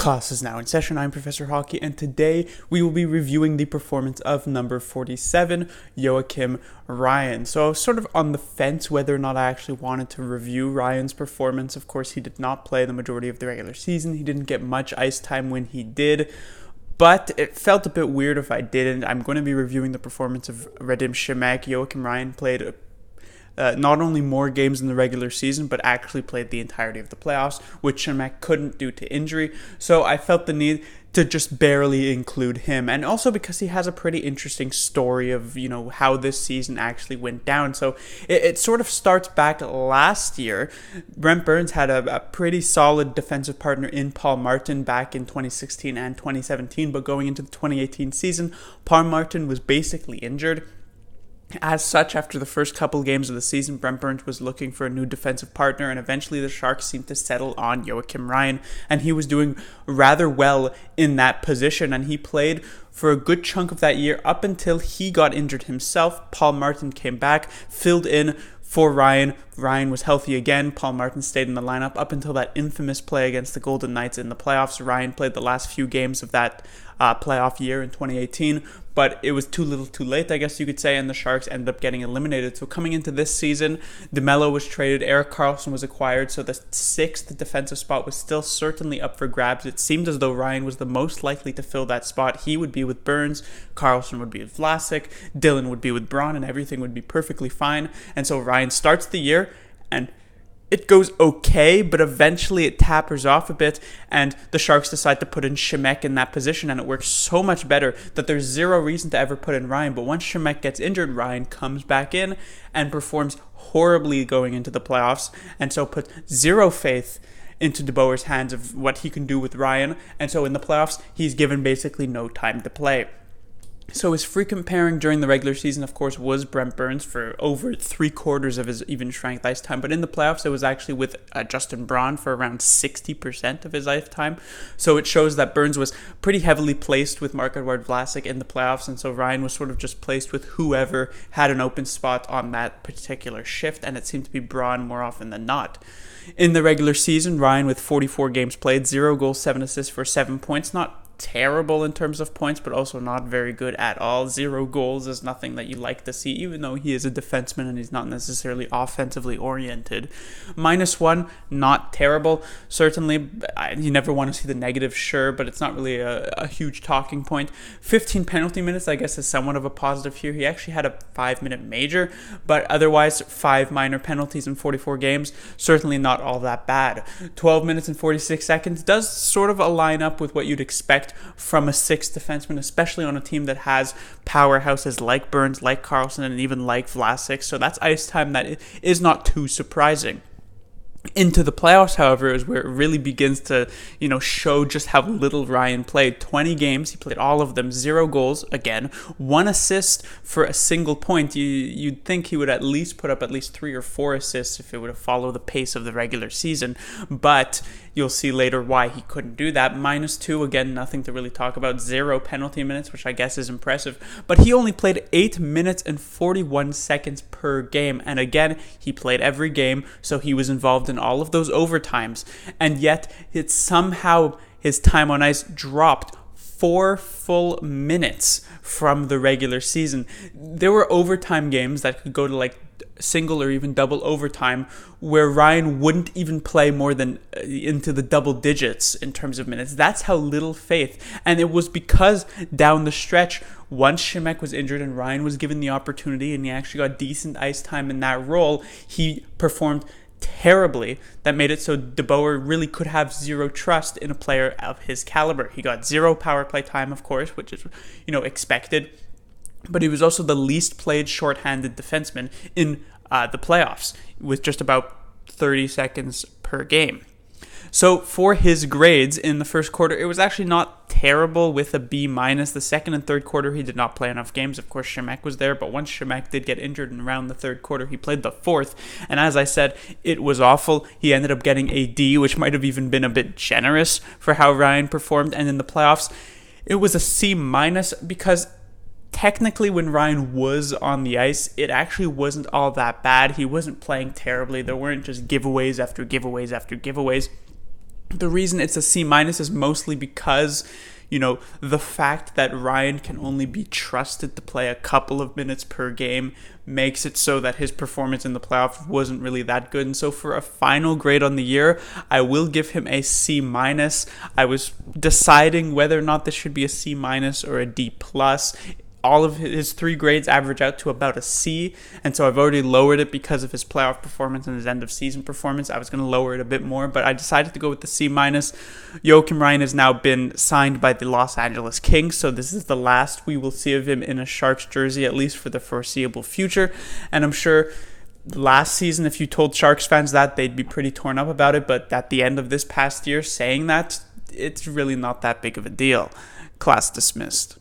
Class is now in session. I'm Professor Hockey, and today we will be reviewing the performance of number 47, Joakim Ryan. So I was sort of on the fence whether or not I actually wanted to review Ryan's performance. Of course, he did not play the majority of the regular season. He didn't get much ice time when he did, but it felt a bit weird if I didn't. I'm going to be reviewing the performance of Radim Šimek. Joakim Ryan played not only more games in the regular season, but actually played the entirety of the playoffs, which Šimek couldn't due to injury. So I felt the need to just barely include him, and also because he has a pretty interesting story of, how this season actually went down. So it sort of starts back last year. Brent Burns had a pretty solid defensive partner in Paul Martin back in 2016 and 2017, but going into the 2018 season, Paul Martin was basically injured. As such, after the first couple games of the season, Brent Burns was looking for a new defensive partner, and eventually the Sharks seemed to settle on Joakim Ryan, and he was doing rather well in that position, and he played for a good chunk of that year up until he got injured himself. Paul Martin came back, filled in for Ryan. Ryan was healthy again. Paul Martin stayed in the lineup up until that infamous play against the Golden Knights in the playoffs. Ryan played the last few games of that playoff year in 2018, but it was too little too late, I guess you could say, and the Sharks ended up getting eliminated. So coming into this season, DeMello was traded, Erik Karlsson was acquired, so the sixth defensive spot was still certainly up for grabs. It seemed as though Ryan was the most likely to fill that spot. He would be with Burns, Karlsson would be with Vlasic, Dylan would be with Braun, and everything would be perfectly fine. And so Ryan starts the year, and it goes okay, but eventually it tapers off a bit, and the Sharks decide to put in Šimek in that position, and it works so much better that there's zero reason to ever put in Ryan. But once Šimek gets injured, Ryan comes back in and performs horribly going into the playoffs, and so put zero faith into DeBoer's hands of what he can do with Ryan, and so in the playoffs, he's given basically no time to play. So his frequent pairing during the regular season, of course, was Brent Burns for over 3/4 of his even strength ice time. But in the playoffs, it was actually with Justin Braun for around 60% of his ice time. So it shows that Burns was pretty heavily placed with Marc-Edouard Vlasic in the playoffs. And so Ryan was sort of just placed with whoever had an open spot on that particular shift. And it seemed to be Braun more often than not. In the regular season, Ryan with 44 games played, 0 goals, 7 assists for 7 points. Not terrible in terms of points, but also not very good at all. 0 goals is nothing that you like to see, even though he is a defenseman and he's not necessarily offensively oriented. -1, not terrible. Certainly, you never want to see the negative, sure, but it's not really a huge talking point. 15 penalty minutes, I guess, is somewhat of a positive here. He actually had a 5-minute major, but otherwise 5 minor penalties in 44 games. Certainly not all that bad. 12 minutes and 46 seconds does sort of align up with what you'd expect from a sixth defenseman, especially on a team that has powerhouses like Burns, like Karlsson, and even like Vlasic. So that's ice time that is not too surprising. Into the playoffs, however, is where it really begins to, show just how little Ryan played. 20 games, he played all of them, 0 goals, again, 1 assist for a single point. You'd think he would at least put up at least 3 or 4 assists if it would have followed the pace of the regular season, but you'll see later why he couldn't do that. -2, again, nothing to really talk about. 0 penalty minutes, which I guess is impressive, but he only played 8 minutes and 41 seconds per game, and again, he played every game, so he was involved in all of those overtimes, and yet it's somehow his time on ice dropped 4 full minutes from the regular season. There were overtime games that could go to single or even double overtime where Ryan wouldn't even play more than into the double digits in terms of minutes. That's how little faith. And it was because down the stretch, once Šimek was injured and Ryan was given the opportunity and he actually got decent ice time in that role, he performed terribly. That made it so DeBoer really could have zero trust in a player of his caliber. He got 0 power play time, of course, which is, expected. But he was also the least played shorthanded defenseman in the playoffs, with just about 30 seconds per game. So for his grades in the first quarter, it was actually not terrible with a B-. The second and third quarter, he did not play enough games. Of course, Šimek was there, but once Šimek did get injured in around the third quarter, he played the fourth. And as I said, it was awful. He ended up getting a D, which might have even been a bit generous for how Ryan performed. And in the playoffs, it was a C- because technically when Ryan was on the ice, it actually wasn't all that bad. He wasn't playing terribly. There weren't just giveaways after giveaways after giveaways. The reason it's a C minus is mostly because, the fact that Ryan can only be trusted to play a couple of minutes per game makes it so that his performance in the playoffs wasn't really that good. And so for a final grade on the year, I will give him a C minus. I was deciding whether or not this should be a C minus or a D plus. All of his 3 grades average out to about a C, and so I've already lowered it because of his playoff performance and his end of season performance. I was going to lower it a bit more, but I decided to go with the C minus. Joakim Ryan has now been signed by the Los Angeles Kings, so this is the last we will see of him in a Sharks jersey, at least for the foreseeable future. And I'm sure last season, if you told Sharks fans that, they'd be pretty torn up about it, but at the end of this past year, saying that, it's really not that big of a deal. Class dismissed.